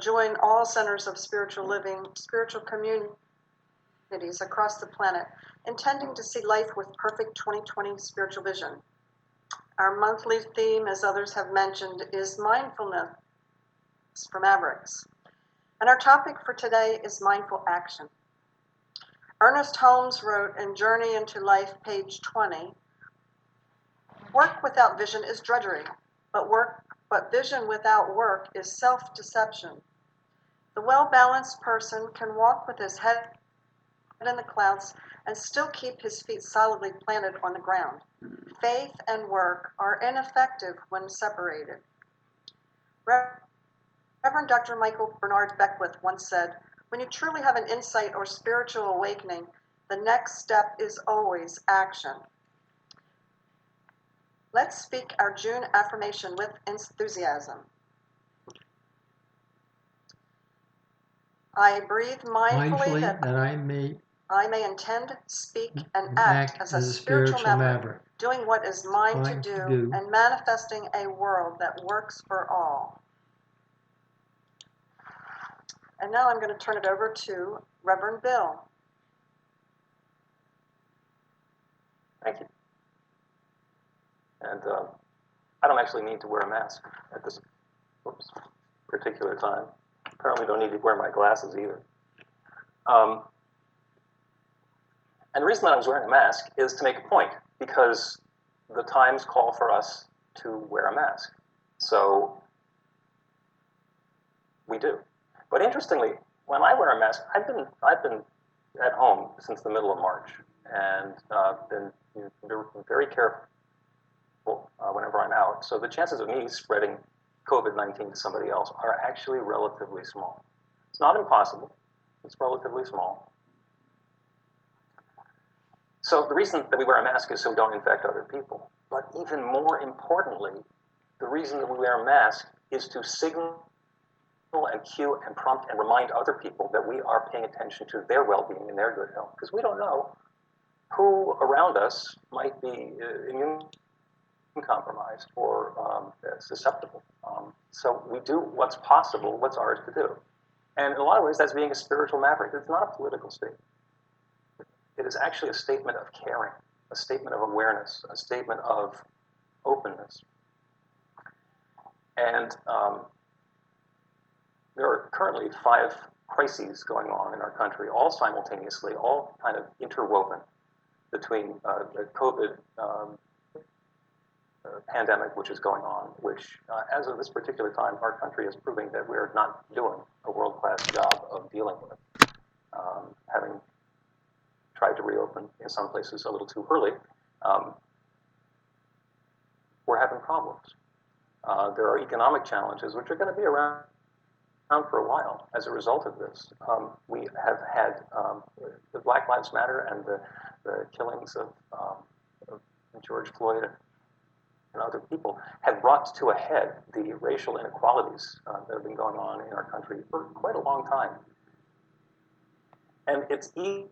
join all centers of spiritual living, spiritual communities across the planet, intending to see life with perfect 2020 spiritual vision. Our monthly theme, as others have mentioned, is mindfulness for mavericks. And our topic for today is mindful action. Ernest Holmes wrote in Journey into Life, page 20, "Work without vision is drudgery, but vision without work is self-deception. The well-balanced person can walk with his head in the clouds and still keep his feet solidly planted on the ground. Faith and work are ineffective when separated." Reverend Dr. Michael Bernard Beckwith once said, "When you truly have an insight or spiritual awakening, the next step is always action." Let's speak our June affirmation with enthusiasm. I breathe mindfully that I may intend, speak, and act as a spiritual maverick, doing what is mine to do and manifesting a world that works for all. And now I'm going to turn it over to Reverend Bill. Thank you. And I don't actually need to wear a mask at this particular time. Apparently don't need to wear my glasses either. And the reason that I was wearing a mask is to make a point, because the times call for us to wear a mask. So we do. But interestingly, when I wear a mask, I've been at home since the middle of March, and been very careful whenever I'm out. So the chances of me spreading COVID-19 to somebody else are actually relatively small. It's not impossible. It's relatively small. So the reason that we wear a mask is so we don't infect other people. But even more importantly, the reason that we wear a mask is to signal and cue and prompt and remind other people that we are paying attention to their well-being and their good health. Because we don't know who around us might be immune compromised or susceptible. So we do what's possible, what's ours to do. And in a lot of ways, that's being a spiritual maverick. It's not a political statement. It is actually a statement of caring, a statement of awareness, a statement of openness. And there are currently 5 crises going on in our country, all simultaneously, all kind of interwoven between the COVID pandemic, which is going on, which, as of this particular time, our country is proving that we're not doing a world-class job of dealing with. Having tried to reopen in some places a little too early, we're having problems. There are economic challenges which are going to be around for a while as a result of this. We have had the Black Lives Matter and the killings of George Floyd and other people have brought to a head the racial inequalities that have been going on in our country for quite a long time. And it's easy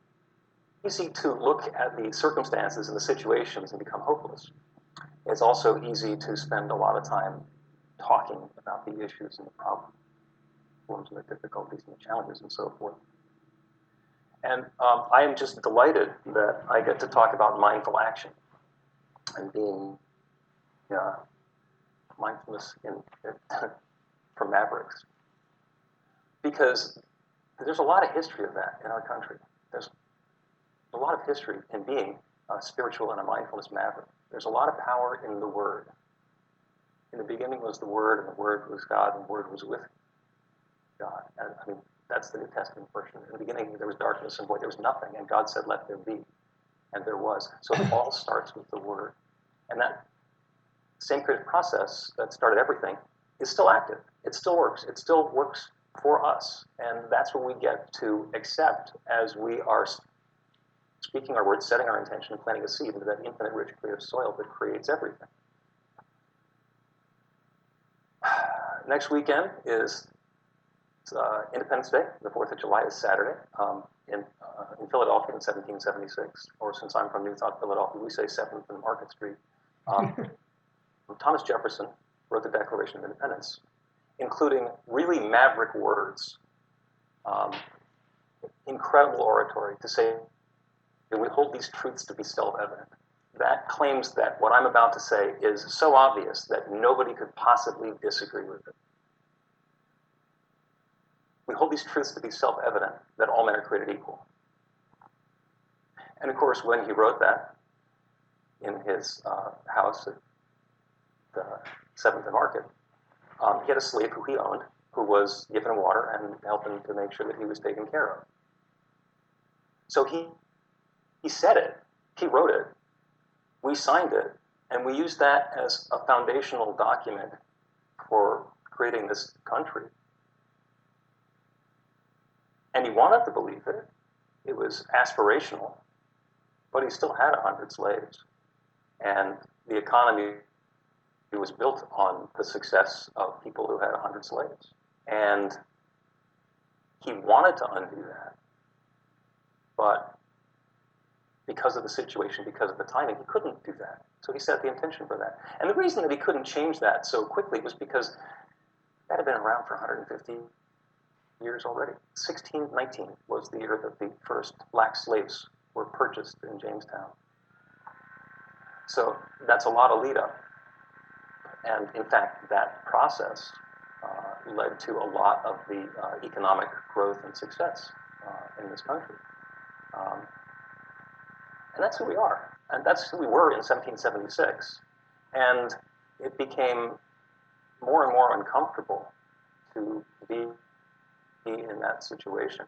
to look at the circumstances and the situations and become hopeless. It's also easy to spend a lot of time talking about the issues and the problems and the difficulties and the challenges and so forth. And I am just delighted that I get to talk about mindful action and being mindfulness for mavericks. Because there's a lot of history of that in our country. There's a lot of history in being a spiritual and a mindfulness maverick. There's a lot of power in the Word. In the beginning was the Word, and the Word was God, and the Word was with God. And I mean, that's the New Testament version. In the beginning, there was darkness, and boy, there was nothing, and God said, "Let there be," and there was. So it all starts with the Word. And that same creative process that started everything is still active. It still works. It still works for us. And that's what we get to accept as we are speaking our words, setting our intention, and planting a seed into that infinite, rich, creative soil that creates everything. Next weekend is Independence Day. The 4th of July is Saturday in Philadelphia in 1776. Or since I'm from New South Philadelphia, we say 7th and Market Street. Thomas Jefferson wrote the Declaration of Independence. including really maverick words, incredible oratory to say that we hold these truths to be self-evident. That claims that what I'm about to say is so obvious that nobody could possibly disagree with it. We hold these truths to be self-evident that all men are created equal. And of course, when he wrote that in his house at 7th and Market, he had a slave who he owned, who was given water and helping to make sure that he was taken care of. So he said it, he wrote it, we signed it, and we used that as a foundational document for creating this country. And he wanted to believe it. It was aspirational, but he still had 100 slaves. And the economy was built on the success of people who had 100 slaves. And he wanted to undo that. But because of the situation, because of the timing, he couldn't do that. So he set the intention for that. And the reason that he couldn't change that so quickly was because that had been around for 150 years already. 1619 was the year that the first black slaves were purchased in Jamestown. So that's a lot of lead up. And in fact, that process led to a lot of the economic growth and success in this country. And that's who we are. And that's who we were in 1776. And it became more and more uncomfortable to be in that situation.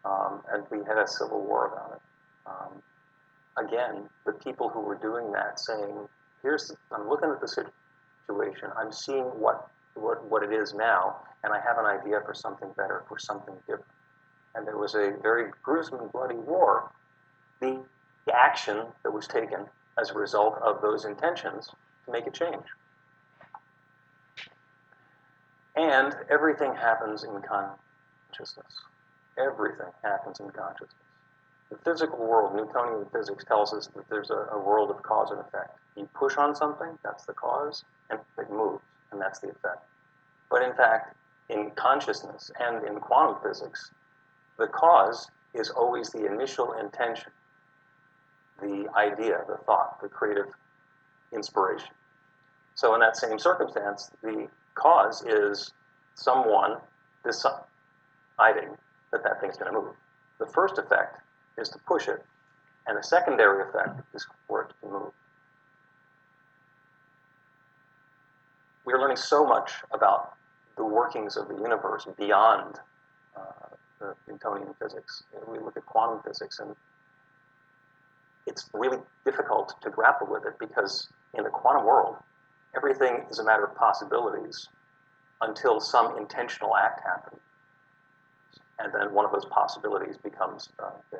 And we had a civil war about it. Again, the people who were doing that saying, I'm looking at the situation, I'm seeing what it is now, and I have an idea for something better, for something different. And there was a very gruesome and bloody war. The action that was taken as a result of those intentions to make a change. And everything happens in consciousness. Everything happens in consciousness. The physical world, Newtonian physics, tells us that there's a world of cause and effect. You push on something, that's the cause, and it moves, and that's the effect. But in fact, in consciousness and in quantum physics, the cause is always the initial intention, the idea, the thought, the creative inspiration. So in that same circumstance, the cause is someone deciding that thing's going to move. The first effect is to push it, and the secondary effect is for it to move. We are learning so much about the workings of the universe beyond the Newtonian physics. We look at quantum physics, and it's really difficult to grapple with it because in the quantum world, everything is a matter of possibilities until some intentional act happens. And then one of those possibilities becomes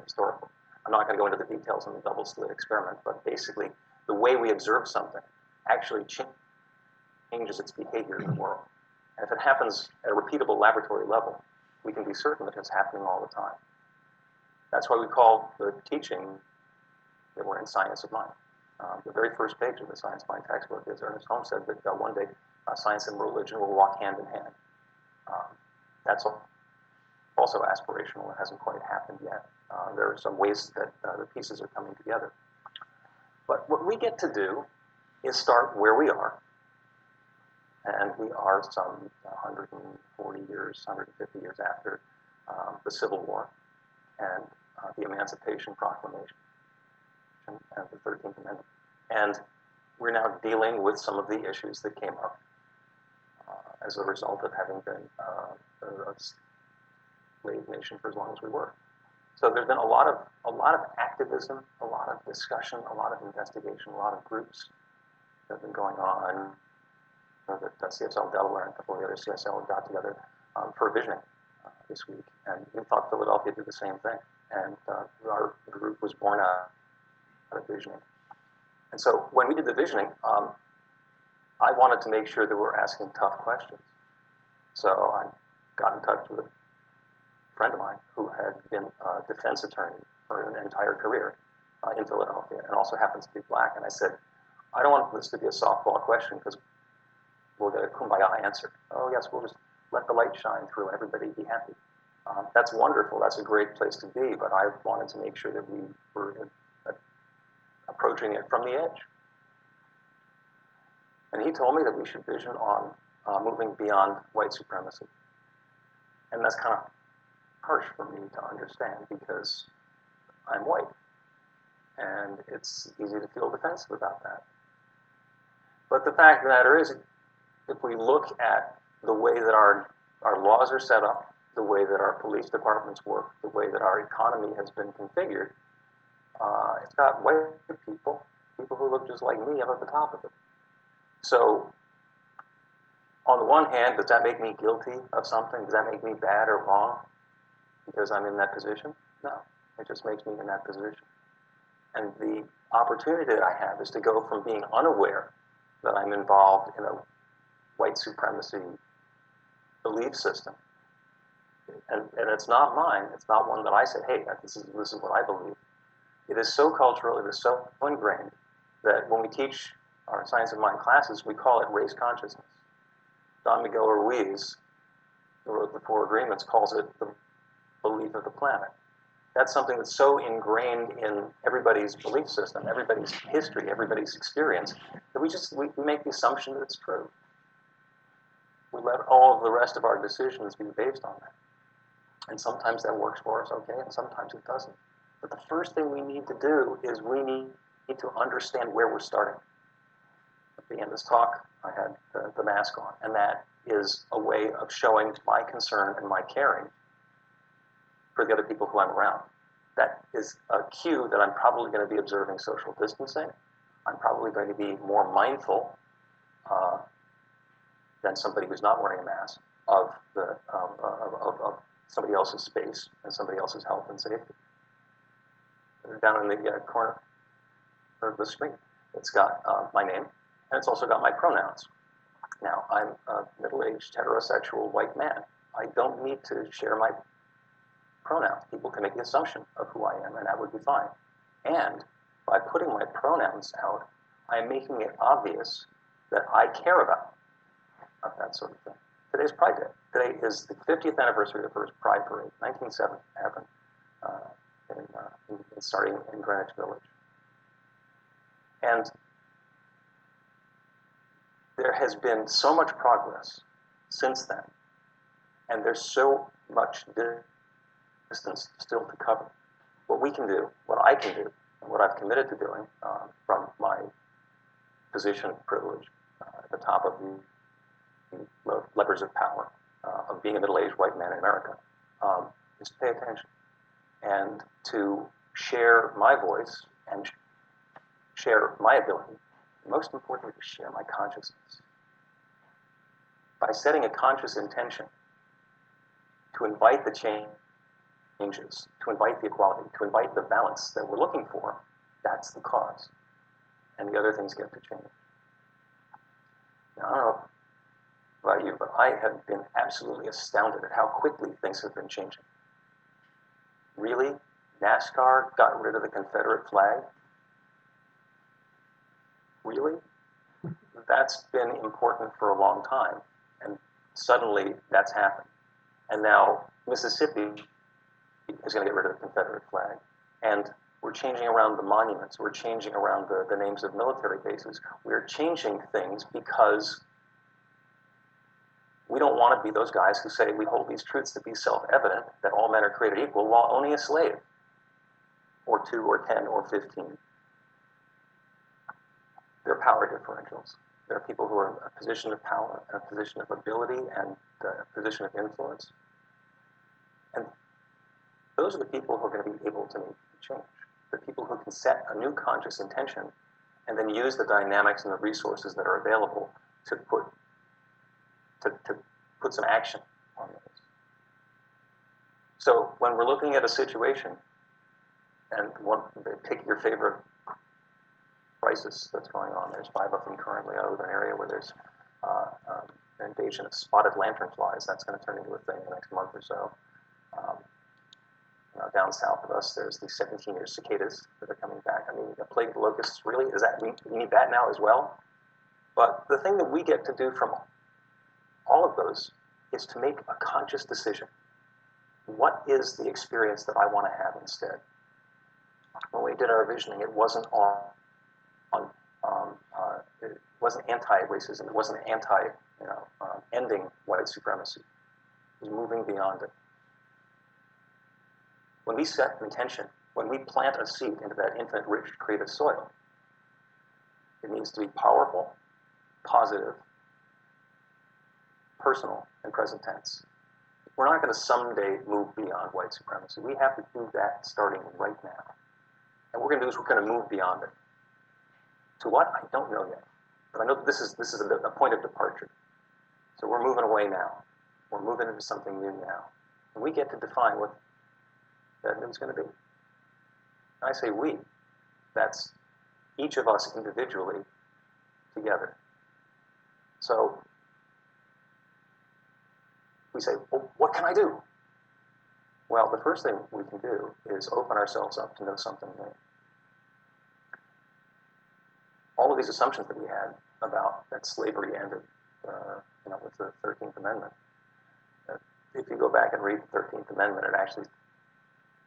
historical. I'm not going to go into the details on the double slit experiment, but basically the way we observe something actually changes its behavior in the world. And if it happens at a repeatable laboratory level, we can be certain that it's happening all the time. That's why we call the teaching that we're in science of mind. The very first page of the Science of Mind textbook is Ernest Holmes said that one day science and religion will walk hand in hand. That's also aspirational. It hasn't quite happened yet. There are some ways that the pieces are coming together. But what we get to do is start where we are. And we are some 140 years, 150 years after the Civil War and the Emancipation Proclamation and the 13th Amendment. And we're now dealing with some of the issues that came up as a result of having been a slave nation for as long as we were. So there's been a lot of activism, a lot of discussion, a lot of investigation, a lot of groups that have been going on. That CSL Delaware and a couple of the other CSL got together for a visioning this week, and we thought Philadelphia did the same thing. And our group was born out of visioning. And so when we did the visioning, I wanted to make sure that we're asking tough questions. So I got in touch with a friend of mine who had been a defense attorney for an entire career in Philadelphia and also happens to be black. And I said, I don't want this to be a softball question because we'll get a kumbaya answer. Oh yes, we'll just let the light shine through and everybody be happy. That's wonderful. That's a great place to be. But I wanted to make sure that we were approaching it from the edge. And he told me that we should vision on moving beyond white supremacy. And that's kind of harsh for me to understand because I'm white. And it's easy to feel defensive about that. But the fact of the matter is, if we look at the way that our laws are set up, the way that our police departments work, the way that our economy has been configured, it's got white people who look just like me up at the top of it. So, on the one hand, does that make me guilty of something? Does that make me bad or wrong because I'm in that position? No, it just makes me in that position. And the opportunity that I have is to go from being unaware that I'm involved in a white supremacy belief system. And it's not mine. It's not one that I say, hey, this is what I believe. It is so cultural, it is so ingrained that when we teach our science of mind classes, we call it race consciousness. Don Miguel Ruiz, who wrote the Four Agreements, calls it the belief of the planet. That's something that's so ingrained in everybody's belief system, everybody's history, everybody's experience, that we make the assumption that it's true. We let all of the rest of our decisions be based on that. And sometimes that works for us okay, and sometimes it doesn't. But the first thing we need to do is we need to understand where we're starting. At the end of this talk, I had the mask on, and that is a way of showing my concern and my caring for the other people who I'm around. That is a cue that I'm probably going to be observing social distancing. I'm probably going to be more mindful than somebody who's not wearing a mask of somebody else's space and somebody else's health and safety. Down in the corner of the screen, it's got my name, and it's also got my pronouns. Now, I'm a middle-aged heterosexual white man. I don't need to share my pronouns. People can make the assumption of who I am, and that would be fine. And by putting my pronouns out, I am making it obvious that I care about that sort of thing. Today's Pride Day. Today is the 50th anniversary of the first Pride Parade. 1970 happened, starting in Greenwich Village. And there has been so much progress since then, and there's so much distance still to cover. What we can do, what I can do, and what I've committed to doing from my position of privilege at the top of the levers of power of being a middle-aged white man in America, is to pay attention and to share my voice and share my ability, and most importantly, to share my consciousness. By setting a conscious intention to invite the changes, to invite the equality, to invite the balance that we're looking for, that's the cause. And the other things get to change. Now, I don't know about you, but I have been absolutely astounded at how quickly things have been changing. Really? NASCAR got rid of the Confederate flag? Really? That's been important for a long time, and suddenly that's happened. And now Mississippi is going to get rid of the Confederate flag. And we're changing around the monuments. We're changing around the names of military bases. We're changing things because we don't want to be those guys who say we hold these truths to be self-evident, that all men are created equal, while owning a slave, or 2, or 10, or 15. There are power differentials. There are people who are in a position of power, a position of ability, and a position of influence. And those are the people who are going to be able to make change. The people who can set a new conscious intention and then use the dynamics and the resources that are available to put some action on those. So when we're looking at a situation, and pick your favorite crisis that's going on. There's 5 of them currently. I live in an area where there's an invasion of spotted lanternflies. That's going to turn into a thing in the next month or so. Down south of us, there's the 17-year cicadas that are coming back. I mean, a plague of locusts, really? Is that we need that now as well? But the thing that we get to do from all of those is to make a conscious decision. What is the experience that I want to have instead? When we did our visioning, it wasn't it wasn't anti-racism. It wasn't ending white supremacy. It was moving beyond it. When we set intention, when we plant a seed into that infinite, rich, creative soil, it needs to be powerful, positive, personal, and present tense. We're not going to someday move beyond white supremacy. We have to do that starting right now. And what we're going to do is we're going to move beyond it. To what? I don't know yet. But I know that this is a point of departure. So we're moving away now. We're moving into something new now. And we get to define what that new is going to be. And I say we. That's each of us individually together. So we say, well, what can I do? Well, the first thing we can do is open ourselves up to know something new. All of these assumptions that we had about that slavery ended, with the 13th Amendment. If you go back and read the 13th Amendment, it actually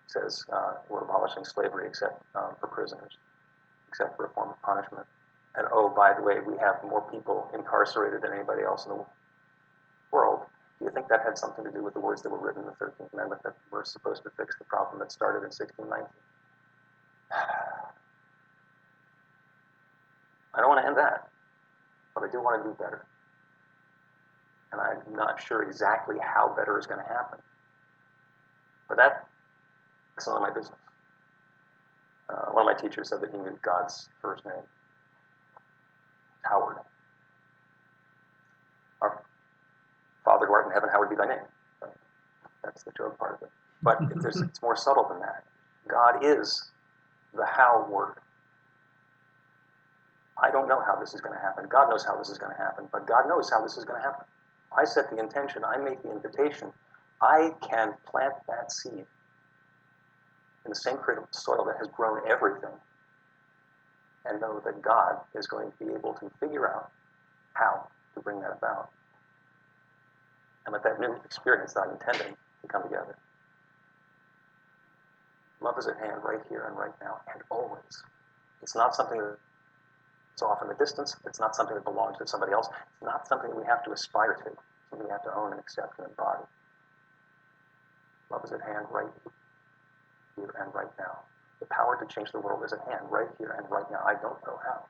says we're abolishing slavery except for prisoners, except for a form of punishment. And oh, by the way, we have more people incarcerated than anybody else in the world. Do you think that had something to do with the words that were written in the 13th Amendment that were supposed to fix the problem that started in 1619? I don't want to end that, but I do want to do better. And I'm not sure exactly how better is going to happen. But that's none of my business. One of my teachers said that he knew God's first name, Howard. Our Father who art in heaven, hallowed be thy name. That's the joke part of it. But it's more subtle than that. God is the how word. I don't know how this is going to happen. God knows how this is going to happen, but God knows how this is going to happen. I set the intention. I make the invitation. I can plant that seed in the same creative soil that has grown everything and know that God is going to be able to figure out how to bring that about and let that new experience that I'm intending to come together. Love is at hand right here and right now and always. It's not something that's off in the distance. It's not something that belongs to somebody else. It's not something that we have to aspire to. It's something we have to own and accept and embody. Love is at hand right here and right now. The power to change the world is at hand right here and right now. I don't know how.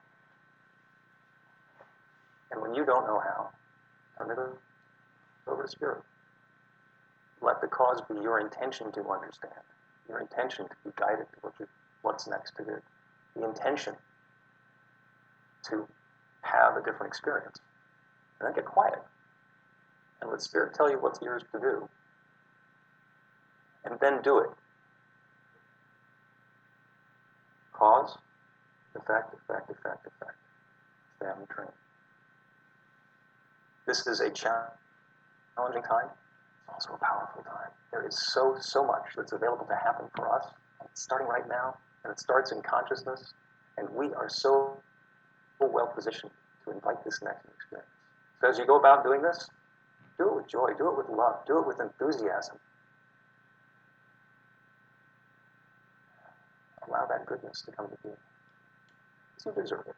And when you don't know how, turn it over to Spirit. Let the cause be your intention to understand, your intention to be guided to what's next to do, the intention to have a different experience. And then get quiet and let Spirit tell you what's yours to do. And then do it. Cause, effect, effect, effect, effect. Stay on the train. This is a challenging time. It's also a powerful time. There is so much that's available to happen for us. It's starting right now, and it starts in consciousness. And we are so well positioned to invite this next experience. So as you go about doing this, do it with joy, do it with love, do it with enthusiasm. Allow that goodness to come to you. You deserve it.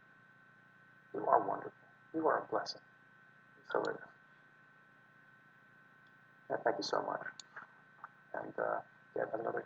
You are wonderful. You are a blessing. So it is. Yeah, thank you so much. And have another